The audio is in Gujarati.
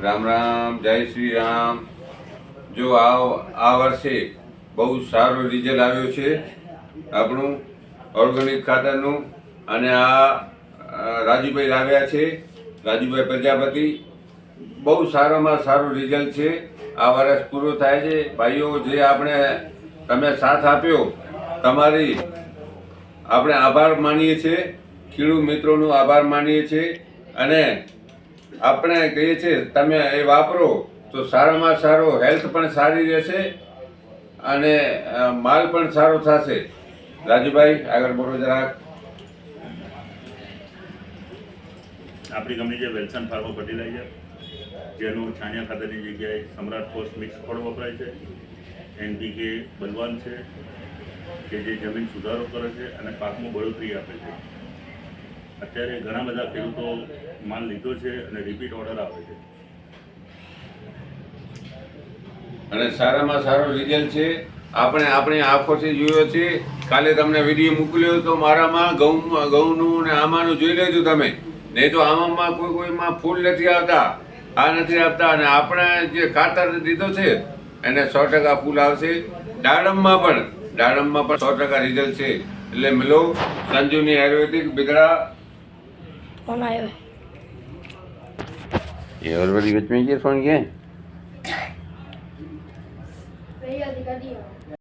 રામ રામ, જય શ્રી રામ. જો આ વર્ષે બહુ સારું રિઝલ્ટ આવ્યું છે આપણું ઓર્ગેનિક ખાતરનું. અને આ રાજુભાઈ લાવ્યા છે, રાજુભાઈ પ્રજાપતિ. બહુ સારામાં સારું રિઝલ્ટ છે. આ વર્ષ પૂરું થાય છે. ભાઈઓ, જે તમે સાથ આપ્યો, તમારી આપણે આભાર માનીએ છીએ. ખેડૂત મિત્રોનો આભાર માનીએ છીએ. અને આપણે કહીએ છીએ તમે એ વાપરો તો સારામાં સારો, હેલ્થ પણ સારી રહેશે અને માલ પણ સારો થશે. રાજુભાઈ, આગળ બોલો જરાક. આપણી કંપની જે વેલ્સન ફાર્મો ફર્ટિલાઇઝર, જેનું છાણિયા ખાતરની જગ્યાએ સમ્રાટ પોસ્ટ મિક્સ ખોળ વપરાય છે. NPK બલવાન છે, કે જે જમીન સુધારો કરે છે અને પાકમાં બળતરી આપે છે. અત્યારે ઘણા બધા ખેડૂતો માલ લીધો છે અને રિપીટ ઓર્ડર આપે છે. અને સારામાં સારો રિઝલ્ટ છે. આપણી આંખોથી જોયો છે. કાલે તમને વિડીયો મોકલ્યો હતો મારામાં ઘઉંનું ને આમાંનું જોઈ લેજો તમે. નહીં તો આમાં કોઈમાં ફૂલ નથી આવતા, આ નથી આવતા. અને આપણે જે ખાતર દીધો છે એને 100% ફૂલ આવશે. દાડમમાં પણ 100% રિઝલ્ટ છે. એટલે મિલો સંજુની આયુર્વેદિક બિગડા कौन आया है? ये और वाली बच में ये फोन क्या है? भैया दिखा दिया